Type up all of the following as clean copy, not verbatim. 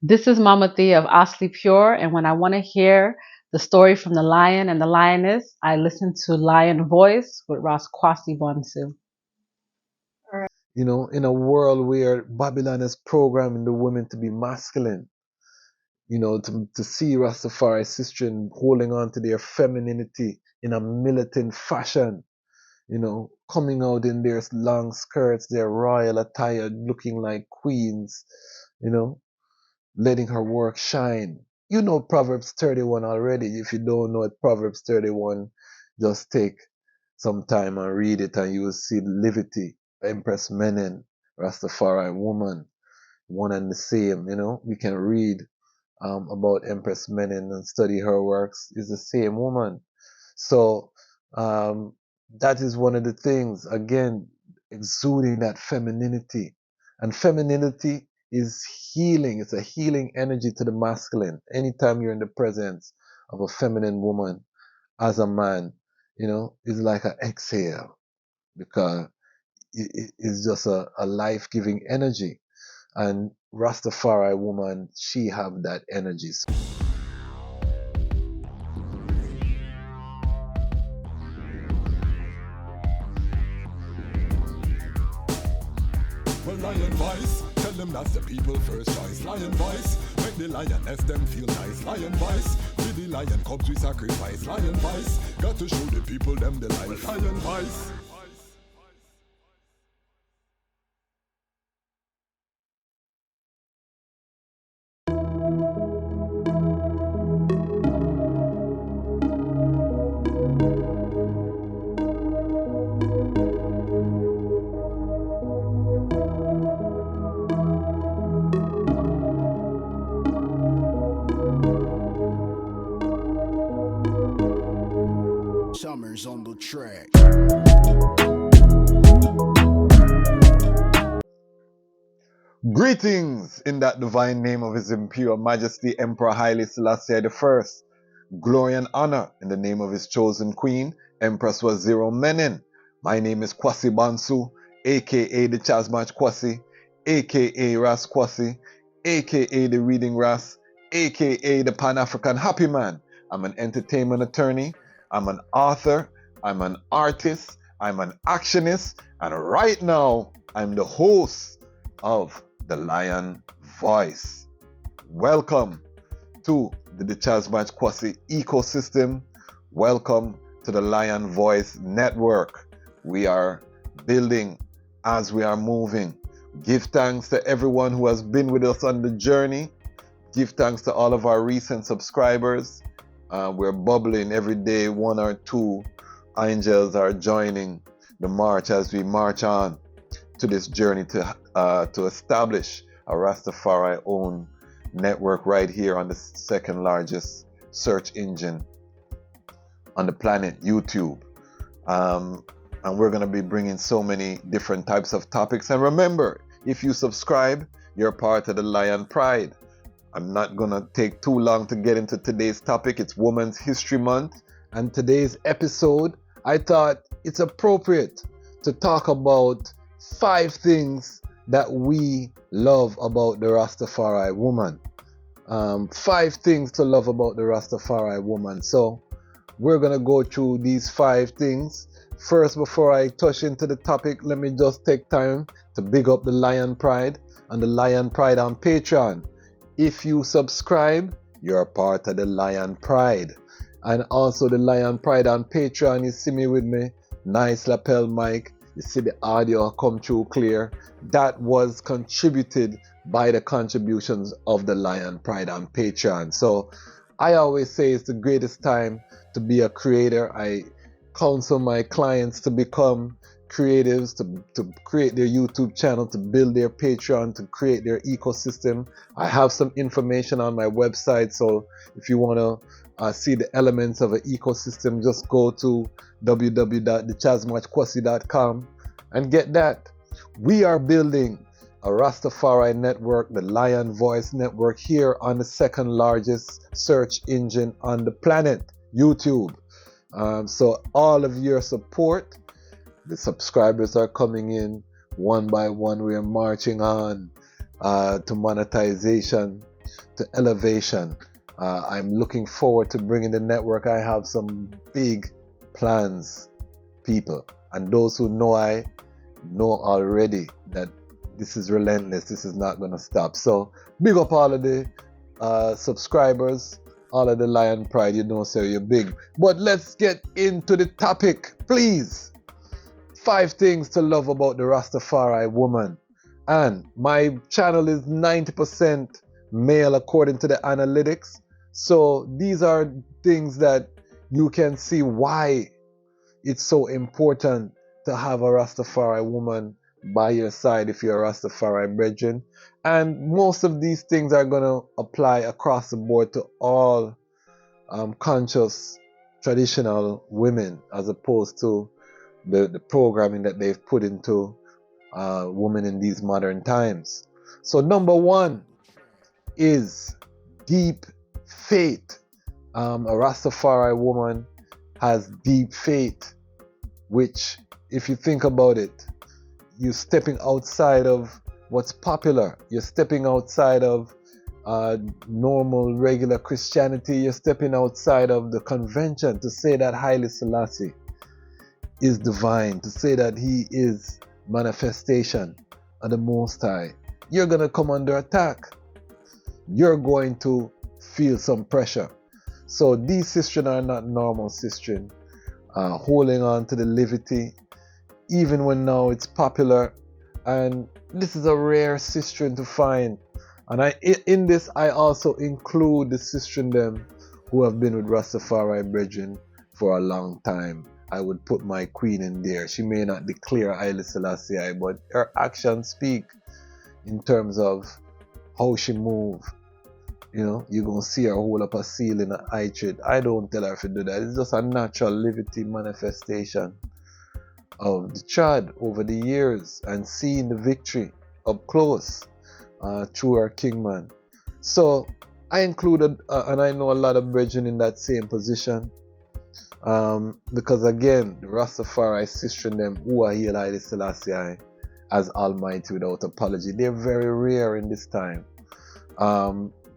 This is Mama Thea of Asli Pure, and when I want to hear the story from the lion and the lioness, I listen to Lion Voice with Ras Tafari. In a world where Babylon is programming the women to be masculine, to see Rastafari sisters holding on to their femininity in a militant fashion, coming out in their long skirts, their royal attire, looking like queens, you know, letting her work shine. You know Proverbs 31 already. If you don't know it, Proverbs 31, just take some time and read it and you will see Livity, Empress Menen, Rastafari woman, one and the same, We can read about Empress Menen and study her works. Is the same woman. So that is one of the things, again, exuding that femininity. And femininity is healing. It's a healing energy to the masculine. Anytime you're in the presence of a feminine woman as a man, it's like an exhale because it's just a life-giving energy. And Rastafari woman, she have that energy. Well, Lion Voice, tell them that's the people first choice. Lion Voice, make the lioness them feel nice. Lion Voice, with the lion cubs we sacrifice. Lion Voice, got to show the people them the life. Lion Voice. Summers on the track. Greetings in that divine name of His Imperial Majesty Emperor Haile Selassie I. Glory and honor in the name of his chosen queen, Empress Waziri Menen. My name is Kwasi Bansu, aka the Dejazmatch Kwasi, aka Ras Kwasi, aka the Reading Ras, aka the Pan-African Happy Man. I'm an entertainment attorney, I'm an author, I'm an artist, I'm an actionist, and right now I'm the host of the Lion Voice. Welcome to the Dejazmatch Kwasi ecosystem. Welcome to the Lion Voice Network. We are building as we are moving. Give thanks to everyone who has been with us on the journey. Give thanks to all of our recent subscribers. We're bubbling every day. One or two angels are joining the march as we march on to this journey to establish a Rastafari owned network right here on the second largest search engine on the planet, YouTube. And we're going to be bringing so many different types of topics. And remember, if you subscribe, you're part of the Lion Pride. I'm not going to take too long to get into today's topic. It's Women's History Month. And today's episode, I thought it's appropriate to talk about 5 things that we love about the Rastafari woman. 5 things to love about the Rastafari woman. So we're going to go through these 5 things. First, before I touch into the topic, let me just take time to big up the Lion Pride and the Lion Pride on Patreon. If you subscribe, you're part of the Lion Pride. And also the Lion Pride on Patreon, you see me with me, nice lapel mic. You see the audio come through clear. That was contributed by the contributions of the Lion Pride on Patreon. So I always say it's the greatest time to be a creator. I counsel my clients to become creatives, to create their YouTube channel, to build their Patreon, to create their ecosystem. I have some information on my website, so if you want to see the elements of an ecosystem, just go to www.dejazmatchkwasi.com and get that. We are building a Rastafari network, the Lion Voice network, here on the second largest search engine on the planet, YouTube. So all of your support, the subscribers are coming in one by one. We are marching on to monetization. to elevation. I'm looking forward to bringing the network. I have some big plans, people. And those who know I know already that this is relentless. This is not going to stop. So big up all of the subscribers, all of the Lion Pride. You know, so you're big. But let's get into the topic, please. 5 things to love about the Rastafari woman. And my channel is 90% male according to the analytics. So these are things that you can see why it's so important to have a Rastafari woman by your side if you're a Rastafari brethren. And most of these things are going to apply across the board to all conscious traditional women, as opposed to the programming that they've put into women in these modern times. So number 1 is deep faith. A Rastafari woman has deep faith, which, if you think about it, you're stepping outside of what's popular. You're stepping outside of normal, regular Christianity. You're stepping outside of the convention to say that Haile Selassie is divine, to say that he is manifestation of the Most High. You're going to come under attack. You're going to feel some pressure. So these sisters are not normal sisters, holding on to the liberty, even when now it's popular. And this is a rare sister to find. And in this, I also include the sisters them who have been with Rastafari brethren for a long time. I would put my queen in there. She may not declare Haile Selassie, but her actions speak in terms of how she move. You know, you're going to see her hold up a seal in an eye treat. I don't tell her to do that. It's just a natural liberty manifestation of the trad over the years and seeing the victory up close through her kingman. So I included, and I know a lot of brethren in that same position, because again, the Rastafari sister them who are hail Haile Selassie as Almighty without apology, they're very rare in this time.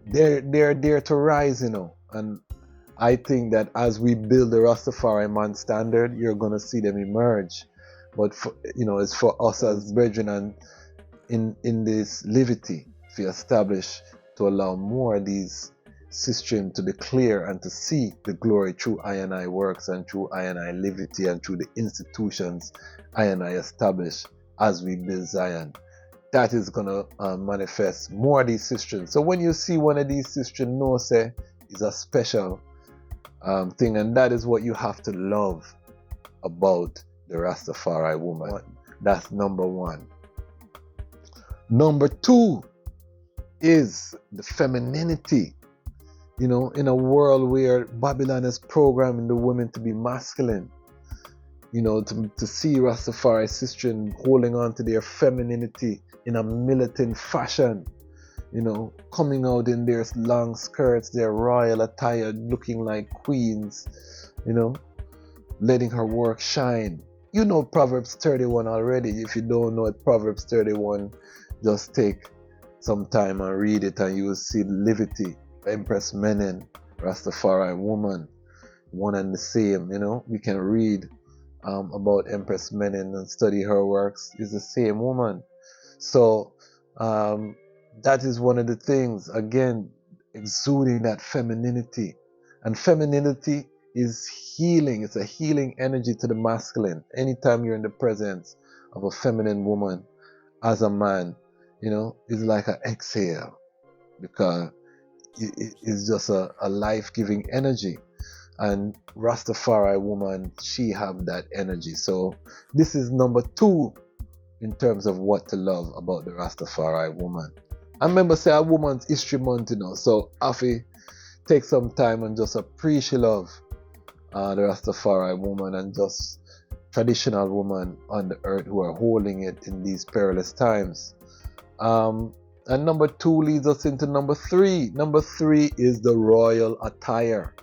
They're there to rise, you know, and I think that as we build the Rastafari man standard, you're gonna see them emerge. But for, you know, it's for us as brethren and in this liberty to establish, to allow more of these systems to declare and to see the glory through I and I works and through I and I liberty and through the institutions I and I establish as we build Zion. That is going to manifest more of these sisters. So when you see one of these sisters, know say is a special thing, and that is what you have to love about the Rastafari woman. That's number 1. Number 2 is the femininity. You know, in a world where Babylon is programming the women to be masculine, you know, to see Rastafari sisters holding on to their femininity in a militant fashion, you know, coming out in their long skirts, their royal attire, looking like queens, you know, letting her work shine. You know Proverbs 31 already. If you don't know it, Proverbs 31, just take some time and read it and you will see liberty, Empress Menen, Rastafari woman, one and the same, you know. We can read about Empress Menen and study her works. It's the same woman. So that is one of the things, again, exuding that femininity. And femininity is healing. It's a healing energy to the masculine. Anytime you're in the presence of a feminine woman as a man, you know, it's like an exhale, because it is just a life-giving energy. And Rastafari woman, she have that energy. So this is number 2 in terms of what to love about the Rastafari woman. I remember say a woman's history month, you know, so Afi take some time and just appreciate love the Rastafari woman and just traditional woman on the earth who are holding it in these perilous times. And number 2 leads us into number 3. Number 3 is the royal attire.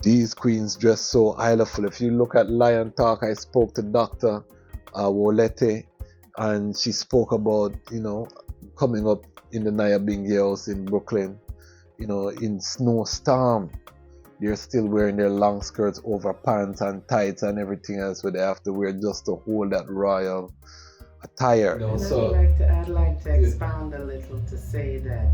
These queens dress so hileful. If you look at Lion Talk, I spoke to Dr. Wolete, and she spoke about, you know, coming up in the Nyabingi house in Brooklyn, you know, in snowstorm. They're still wearing their long skirts over pants and tights and everything else, what they have to wear just to hold that royal attire. And I'd like to expound a little to say that,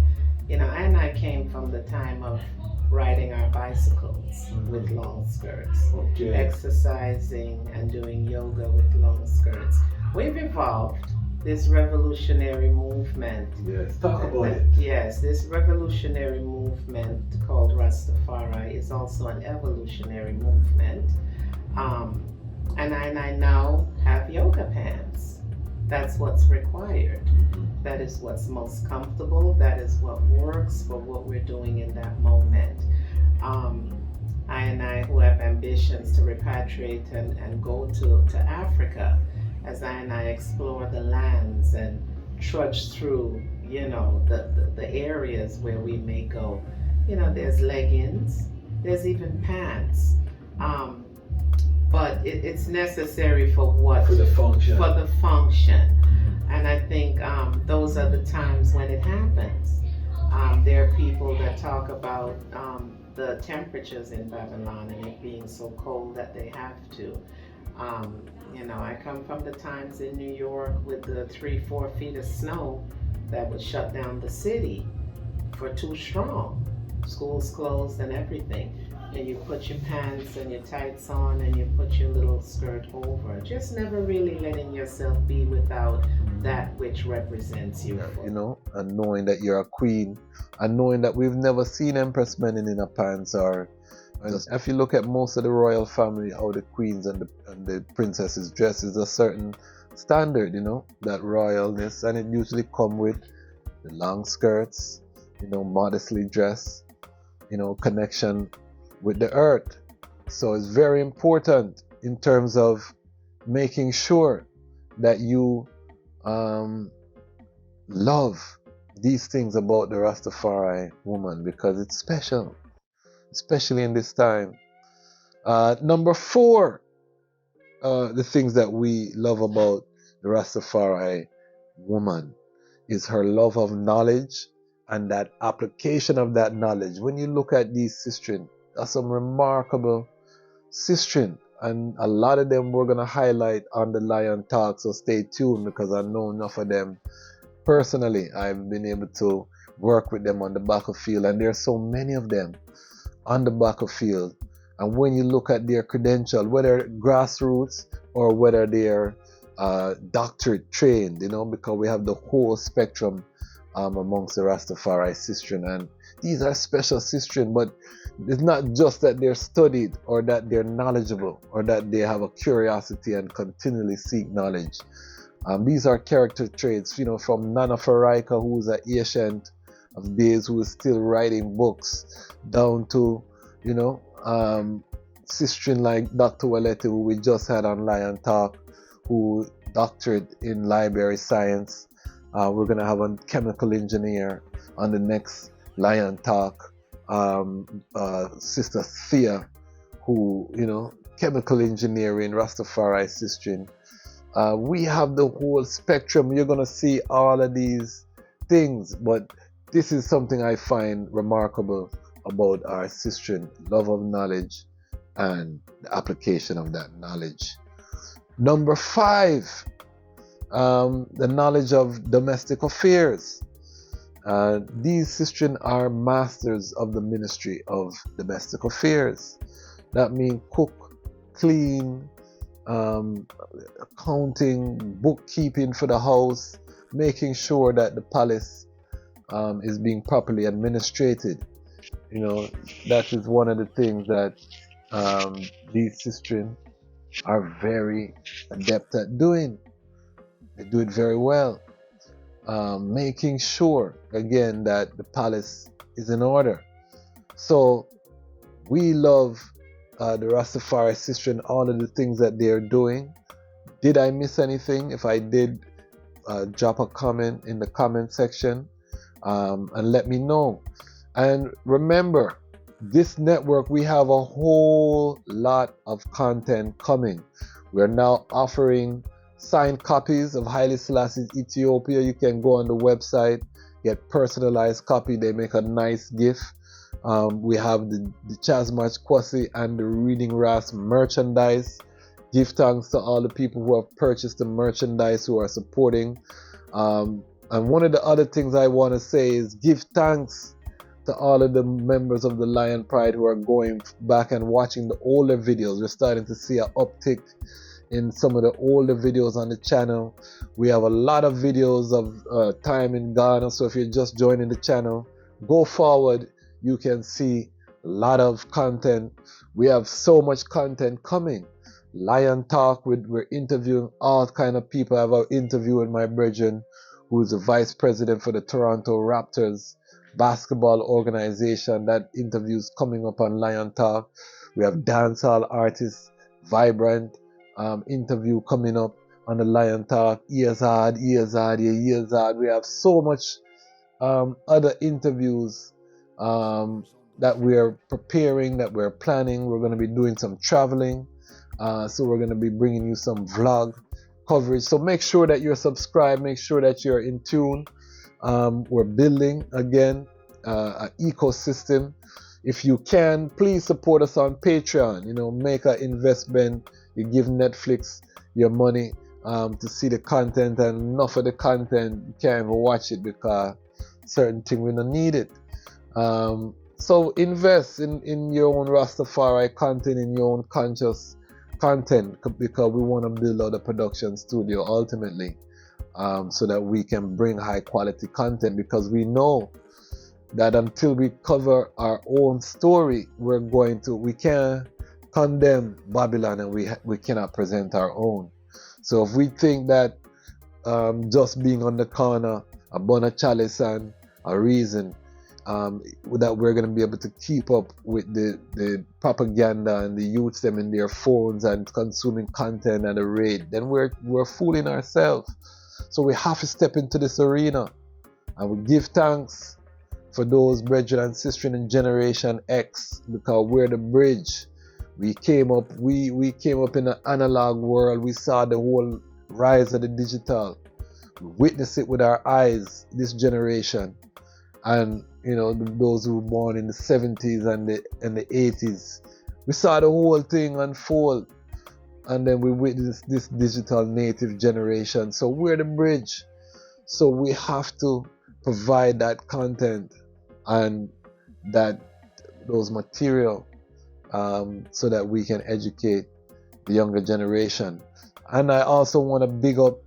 you know, I came from the time of riding our bicycles with long skirts, exercising and doing yoga with long skirts. We've evolved. This revolutionary movement. Yes, talk about it. Yes, this revolutionary movement called Rastafari is also an evolutionary movement. And I now have yoga pants. That's what's required. That is what's most comfortable. That is what works for what we're doing in that moment. I who have ambitions to repatriate and go to Africa, as I explore the lands and trudge through, you know, the areas where we may go. You know, there's leggings, there's even pants. But it's necessary for what? For the function. For the function. And I think those are the times when it happens. There are people that talk about the temperatures in Babylon and it being so cold that they have to. You know, I come from the times in New York with the 3-4 feet of snow that would shut down the city for too strong. Schools closed and everything. And you put your pants and your tights on and you put your little skirt over. Just never really letting yourself be without that which represents you. You know, and knowing that you're a queen, and knowing that we've never seen Empress men in a pants, or if you look at most of the royal family, how the queens and the princesses dress is a certain standard, you know, that royalness, and it usually come with the long skirts, you know, modestly dressed, you know, connection with the earth. So it's very important in terms of making sure that you love these things about the Rastafari woman, because it's special, especially in this time. Number 4, the things that we love about the Rastafari woman is her love of knowledge and that application of that knowledge. When you look at these sistren, that's some remarkable sistren, and a lot of them we're going to highlight on the Lion Talk, so stay tuned, because I know enough of them personally. I've been able to work with them on the battlefield, and there are so many of them on the battlefield. And when you look at their credential, whether grassroots or whether they're doctorate trained, you know, because we have the whole spectrum amongst the Rastafari sistren, and these are special sistren, but it's not just that they're studied or that they're knowledgeable or that they have a curiosity and continually seek knowledge. These are character traits, you know, from Nana Faraika, who's an ancient of days, who is still writing books, down to, you know, sistren like Dr. Walete, who we just had on Lion Talk, who doctorate in library science. We're going to have a chemical engineer on the next Lion Talk, Sister Thea, who, you know, chemical engineering, Rastafari sistren. We have the whole spectrum. You're going to see all of these things, but this is something I find remarkable about our sistren: love of knowledge and the application of that knowledge. Number 5, the knowledge of domestic affairs. These sistren are masters of the ministry of domestic affairs. That means cook, clean, accounting, bookkeeping for the house, making sure that the palace is being properly administrated. You know, that is one of the things that these sistren are very adept at doing. They do it very well. Making sure, again, that the palace is in order. So we love the Rastafari sistren, all of the things that they're doing. Did I miss anything? If I did, drop a comment in the comment section and let me know. And remember, this network, we have a whole lot of content coming. We're now offering signed copies of Haile Selassie's Ethiopia. You can go on the website, get personalized copy. They make a nice gift. We have the Dejazmatch Kwasi and the Reading Ras merchandise. Give thanks to all the people who have purchased the merchandise, who are supporting. And one of the other things I want to say is give thanks to all of the members of the Lion Pride who are going back and watching the older videos. We're starting to see an uptick in some of the older videos on the channel. We have a lot of videos of time in Ghana, so if you're just joining the channel, go forward. You can see a lot of content. We have so much content coming. Lion Talk, we're interviewing all kind of people. I have an interview with my brethren, who is the vice president for the Toronto Raptors basketball organization. That interview is coming up on Lion Talk. We have dancehall artists, Vibrant, interview coming up on the Lion Talk. Ears hard. We have so much other interviews that we're preparing, that we're planning. We're going to be doing some traveling. So we're going to be bringing you some vlog coverage. So make sure that you're subscribed. Make sure that you're in tune. We're building, again, an ecosystem. If you can, please support us on Patreon. Make an investment. You give Netflix your money to see the content, and enough of the content, you can't even watch it because certain things we don't need it. So invest in your own Rastafari content, in your own conscious content, because we want to build out a production studio ultimately, so that we can bring high quality content, because we know that until we cover our own story, we can't condemn Babylon, and we cannot present our own. So if we think that just being on the corner, a Bona Chalice and a reason that we're going to be able to keep up with the propaganda and the youths them in their phones and consuming content at a rate, then we're fooling ourselves. So we have to step into this arena, and we give thanks for those brethren and sisters in Generation X, because we're the bridge. We came up in an analog world. We saw the whole rise of the digital. We witnessed it with our eyes, this generation. And those who were born in the 70s and the 80s, we saw the whole thing unfold, and then we witnessed this digital native generation. So we're the bridge. So we have to provide that content and those material, so that we can educate the younger generation. And I also want to big up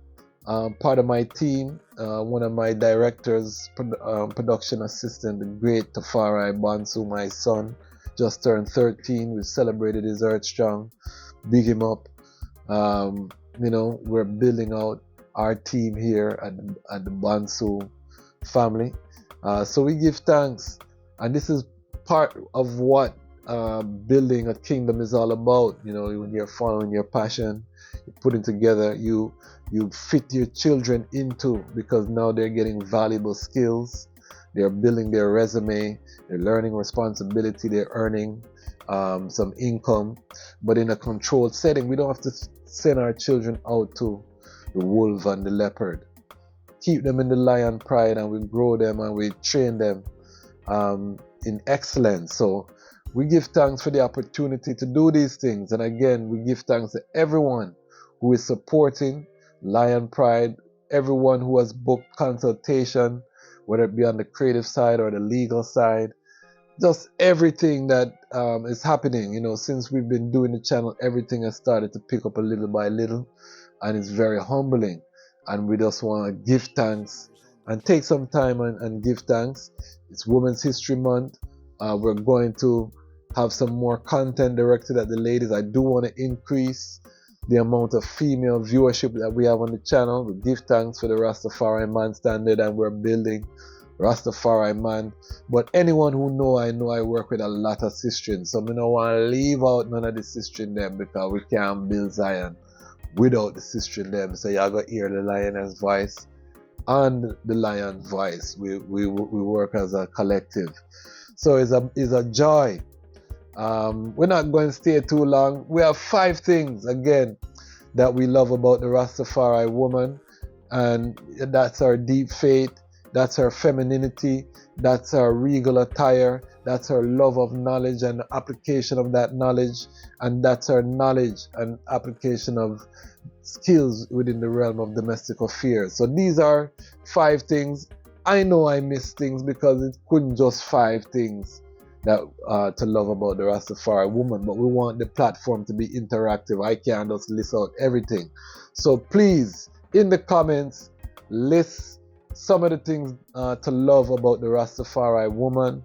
part of my team, one of my directors, production assistant, the great Tafari Bansu, my son, just turned 13. We celebrated his Earth Strong. Big him up. We're building out our team here at the Bansu family. So we give thanks. And this is part of what building a kingdom is all about. When you're following your passion, you're putting together, you fit your children into, because now they're getting valuable skills. They're building their resume. They're learning responsibility. They're earning some income, but in a controlled setting. We don't have to send our children out to the wolf and the leopard. Keep them in the Lion Pride, and we grow them and we train them in excellence. So we give thanks for the opportunity to do these things. And again, we give thanks to everyone who is supporting Lion Pride, everyone who has booked consultation, whether it be on the creative side or the legal side, just everything that is happening. Since we've been doing the channel, everything has started to pick up a little by little, and it's very humbling. And we just want to give thanks and take some time and give thanks. It's Women's History Month. We're going to have some more content directed at the ladies. I do want to increase the amount of female viewership that we have on the channel. We give thanks for the Rastafari Man standard, and we're building Rastafari Man. But anyone who know I work with a lot of sisters, so I don't want to leave out none of the sisters them, because we can't build Zion without the sisters them. So y'all got to hear the lioness voice and the lion voice. We work as a collective. So it's a joy. We're not going to stay too long. We have 5 things again that we love about the Rastafari woman, and that's our deep faith, that's her femininity, that's her regal attire, that's her love of knowledge and application of that knowledge, and that's her knowledge and application of skills within the realm of domestic affairs. So these are 5 things. I know I missed things because it couldn't just 5 things that to love about the Rastafari woman, but we want the platform to be interactive. I can't just list out everything. So please, in the comments, list some of the things to love about the Rastafari woman.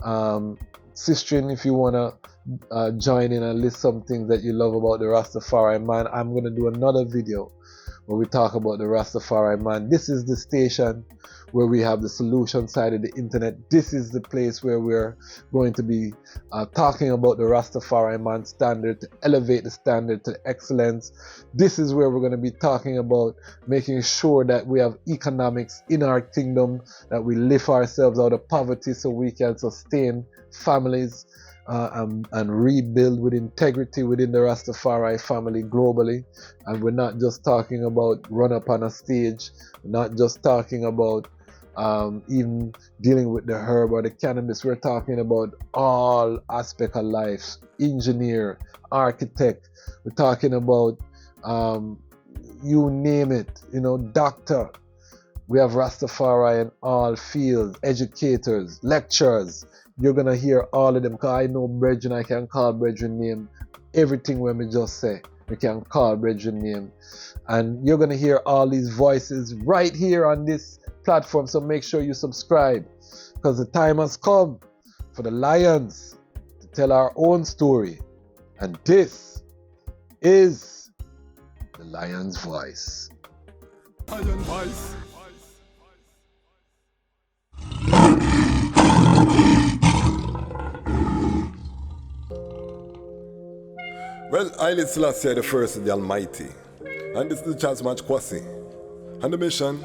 Sistrin, if you want to join in and list some things that you love about the Rastafari man, I'm going to do another video where we talk about the Rastafari man. This is the station where we have the solution side of the internet. This is the place where we're going to be talking about the Rastafari man standard, to elevate the standard to excellence. This is where we're going to be talking about making sure that we have economics in our kingdom, that we lift ourselves out of poverty so we can sustain families and rebuild with integrity within the Rastafari family globally. And we're not just talking about run up on a stage, we're not just talking about even dealing with the herb or the cannabis. We're talking about all aspects of life, engineer, architect. We're talking about you name it, doctor. We have Rastafari in all fields, educators, lecturers. You're going to hear all of them, because I know brethren, I can call brethren name. Everything when we just say, we can call brethren name. And you're going to hear all these voices right here on this platform. So make sure you subscribe, because the time has come for the Lions to tell our own story. And this is the Lion's Voice. Lion voice. Well, Haile Selassie the first of the Almighty, and this is the Dejazmatch Kwasi, and the mission,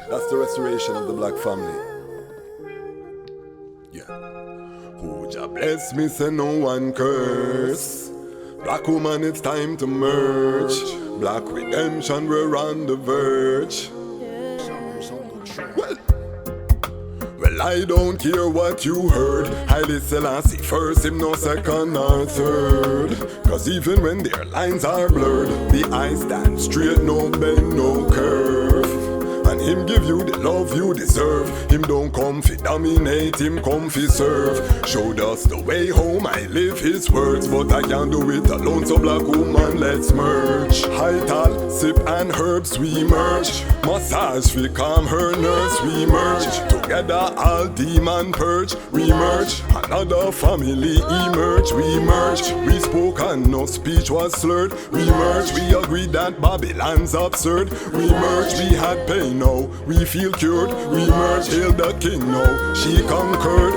that's the restoration of the black family. Yeah. Who Jah bless me, say no one curse. Black woman, it's time to merge. Black redemption, we're on the verge. Well, I don't care what you heard. Haile Selassie first, him no second or third. Cause even when their lines are blurred, the eyes stand straight, no bend, no curve. And him give you the love you deserve. Him don't come fi dominate, him come fi serve. Showed us the way home, I live his words. But I can't do it alone, so black woman, let's merge. High tal, sip and herbs, we merge. Massage fi calm her nerves, we merge. Together all demon purge, we merge. Another family emerge, we merge. We spoke and no speech was slurred, we merge. We agreed that Babylon's absurd, we merge. We had pain, now we feel cured, we merge. Hail the king, now she conquered.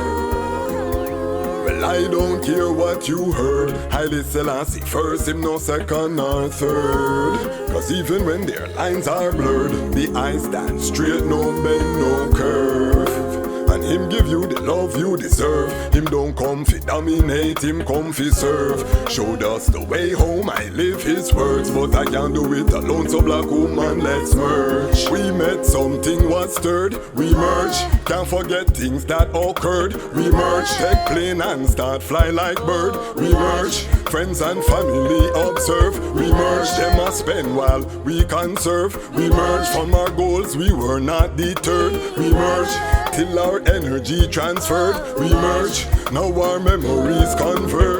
Well, I don't care what you heard. Haile Selassie first, him no second or third. Cause even when their lines are blurred, the eyes stand straight, no bend, no curve. And him give you the love you deserve. Him don't come fi dominate, him come fi serve. Showed us the way home, I live his words. But I can't do it alone, so black woman, let's merge. We met, something was stirred, we merge. Can't forget things that occurred, we merge. Take plane and start fly like bird, we merge. Friends and family observe, we merge. Them a spend while we conserve, we merge. From our goals we were not deterred, we merge. Till our energy transferred, we merge. Now our memories converge.